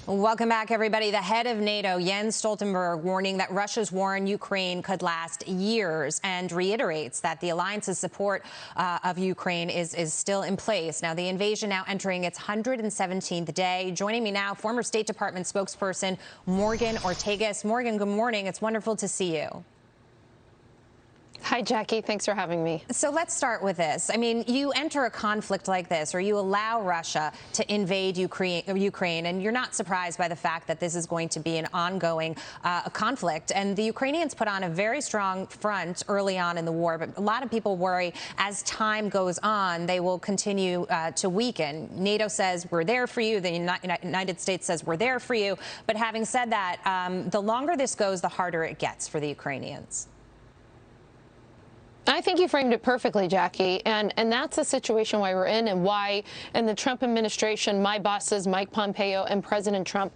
Welcome back, everybody. The head of NATO, Jens Stoltenberg, warning that Russia's war in Ukraine could last years and reiterates that the alliance's support of Ukraine is still in place. Now, the invasion now entering its 117th day. Joining me now, former State Department spokesperson Morgan Ortagus. Morgan, good morning. It's wonderful to see you. Hi, Jackie. Thanks for having me. So let's start with this. I mean, you enter a conflict like this, or you allow Russia to invade Ukraine, and you're not surprised by the fact that this is going to be an ongoing conflict. And the Ukrainians put on a very strong front early on in the war, but a lot of people worry as time goes on, they will continue to weaken. NATO says we're there for you. The United States says we're there for you. But having said that, the longer this goes, the harder it gets for the Ukrainians. I think you framed it perfectly, Jackie, and that's the situation why we're in and why in the Trump administration, my bosses, Mike Pompeo and President Trump,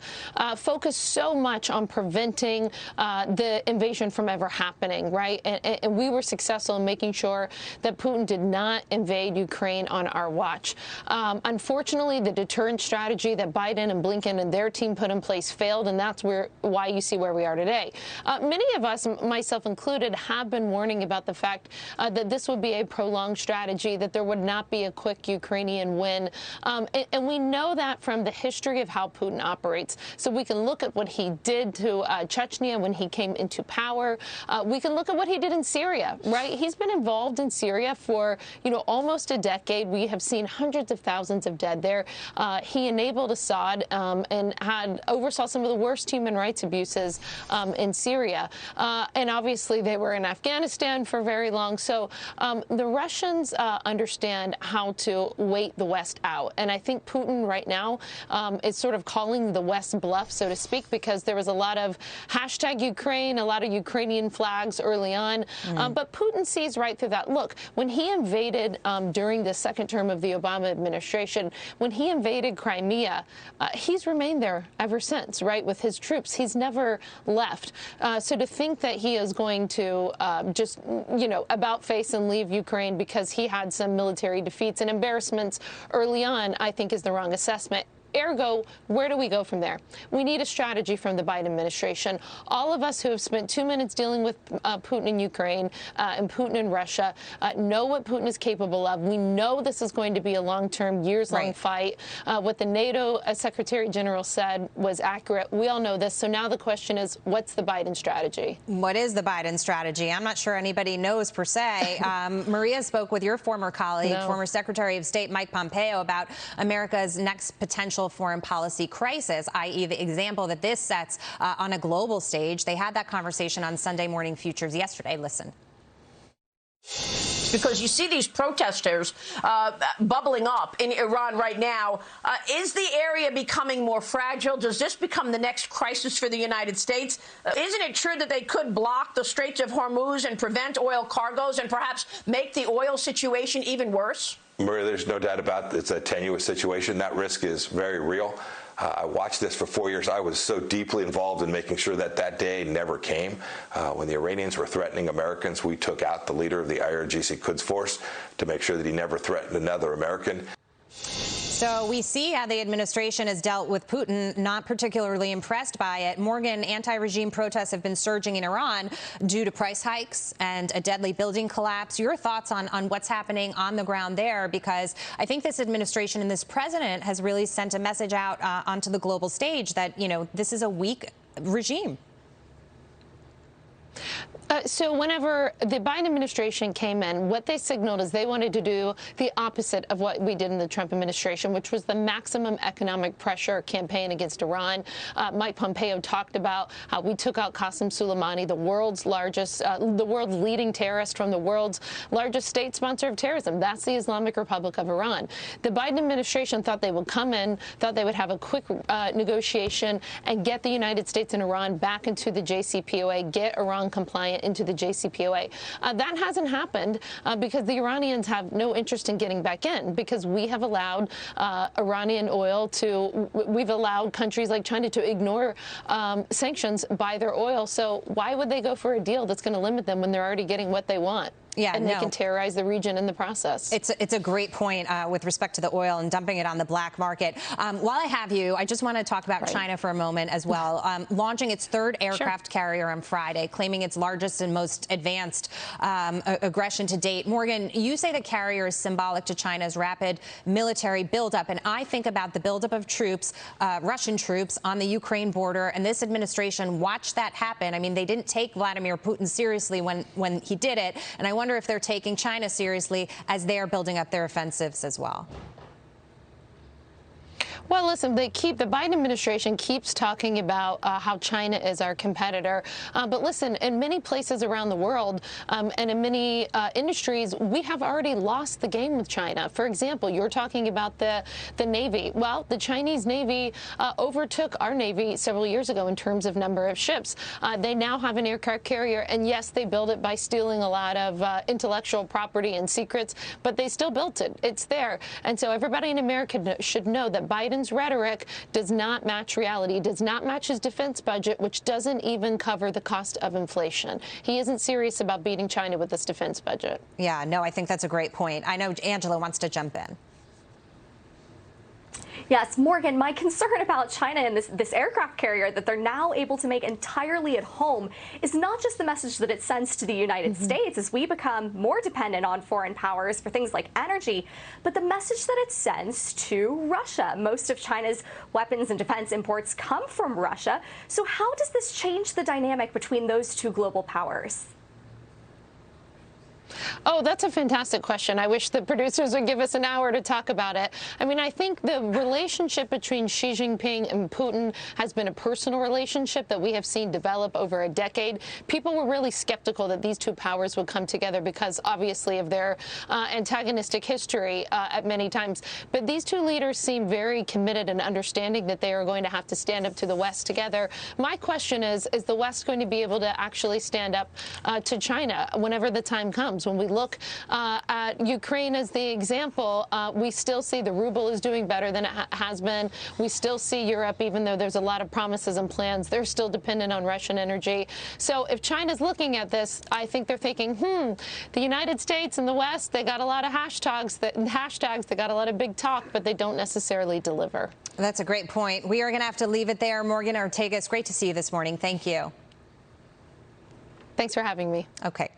focus so much on preventing the invasion from ever happening, right? And we were successful in making sure that Putin did not invade Ukraine on our watch. Unfortunately, the deterrent strategy that Biden and Blinken and their team put in place failed, and that's why you see where we are today. Many of us, myself included, have been warning about the fact that this would be a prolonged strategy, that there would not be a quick Ukrainian win. And we know that from the history of how Putin operates. So we can look at what he did to Chechnya when he came into power. We can look at what he did in Syria, right? He's been involved in Syria for, almost a decade. We have seen hundreds of thousands of dead there. He enabled Assad and oversaw some of the worst human rights abuses in Syria. And obviously they were in Afghanistan for very long. So the Russians understand how to wait the West out. And I think Putin right now is sort of calling the West bluff, so to speak, because there was a lot of hashtag Ukraine, a lot of Ukrainian flags early on. But Putin sees right through that. Look, when he invaded during the second term of the Obama administration, when he invaded Crimea, he's remained there ever since, right, with his troops. He's never left. So to think that he is going to just, about face and leave Ukraine because he had some military defeats and embarrassments early on, I think is the wrong assessment. Ergo, where do we go from there? We need a strategy from the Biden administration. All of us who have spent 2 minutes dealing with Putin in Ukraine and Putin in Russia know what Putin is capable of. We know this is going to be a long-term, years-long fight. What the NATO Secretary General said was accurate. We all know this. So now the question is, what's the Biden strategy? What is the Biden strategy? I'm not sure anybody knows per se. Maria spoke with your former colleague, former Secretary of State Mike Pompeo, about America's next potential foreign policy crisis, i.e. the example that this sets on a global stage. They had that conversation on Sunday Morning Futures yesterday. Listen. Because you see these protesters bubbling up in Iran right now. Is the area becoming more fragile? Does this become the next crisis for the United States? Isn't it true that they could block the Straits of Hormuz and prevent oil cargoes and perhaps make the oil situation even worse? Maria, there's no doubt about it. It's a tenuous situation. That risk is very real. I watched this for 4 years. I was so deeply involved in making sure that that day never came. When the Iranians were threatening Americans, we took out the leader of the IRGC Quds Force to make sure that he never threatened another American. So we see how the administration has dealt with Putin, not particularly impressed by it. Morgan, anti-regime protests have been surging in Iran due to price hikes and a deadly building collapse. Your thoughts on what's happening on the ground there? Because I think this administration and this president has really sent a message out onto the global stage that, this is a weak regime. So whenever the Biden administration came in, what they signaled is they wanted to do the opposite of what we did in the Trump administration, which was the maximum economic pressure campaign against Iran. Mike Pompeo talked about how we took out Qasem Soleimani, the world's leading terrorist from the world's largest state sponsor of terrorism. That's the Islamic Republic of Iran. The Biden administration thought they would come in, thought they would have a quick negotiation and get the United States and Iran back into the JCPOA, get Iran compliant into the JCPOA. That hasn't happened because the Iranians have no interest in getting back in, because we have allowed Iranian oil we've allowed countries like China to ignore sanctions, buy their oil. So why would they go for a deal that's going to limit them when they're already getting what they want? Yeah, and they can terrorize the region in the process. It's a great point with respect to the oil and dumping it on the black market. While I have you, I just want to talk about China for a moment as well. Launching its third aircraft carrier on Friday, claiming its largest and most advanced aggression to date. Morgan, you say the carrier is symbolic to China's rapid military buildup, and I think about the buildup of troops, Russian troops, on the Ukraine border, and this administration watched that happen. I mean, they didn't take Vladimir Putin seriously when he did it, and I wonder if they're taking China seriously as they're building up their offensives as well. Well, listen, the Biden administration keeps talking about how China is our competitor. But listen, in many places around the world and in many industries, we have already lost the game with China. For example, you're talking about the Navy. Well, the Chinese Navy overtook our Navy several years ago in terms of number of ships. They now have an aircraft carrier, and yes, they build it by stealing a lot of intellectual property and secrets, but they still built it. It's there. And so everybody in America should know that Biden's rhetoric does not match reality, does not match his defense budget, which doesn't even cover the cost of inflation. He isn't serious about beating China with this defense budget. Yeah, no, I think that's a great point. I know Angela wants to jump in. Yes, Morgan, my concern about China and this aircraft carrier that they're now able to make entirely at home is not just the message that it sends to the United States as we become more dependent on foreign powers for things like energy, but the message that it sends to Russia. Most of China's weapons and defense imports come from Russia. So how does this change the dynamic between those two global powers? Oh, that's a fantastic question. I wish the producers would give us an hour to talk about it. I mean, I think the relationship between Xi Jinping and Putin has been a personal relationship that we have seen develop over a decade. People were really skeptical that these two powers would come together because, obviously, of their antagonistic history at many times. But these two leaders seem very committed and understanding that they are going to have to stand up to the West together. My question is the West going to be able to actually stand up to China whenever the time comes? When we look at Ukraine as the example, we still see the ruble is doing better than it has been. We still see Europe, even though there's a lot of promises and plans, they're still dependent on Russian energy. So if China's looking at this, I think they're thinking, the United States and the West, they got a lot of hashtags, they got a lot of big talk, but they don't necessarily deliver. That's a great point. We are going to have to leave it there. Morgan Ortagus, great to see you this morning. Thank you. Thanks for having me. Okay.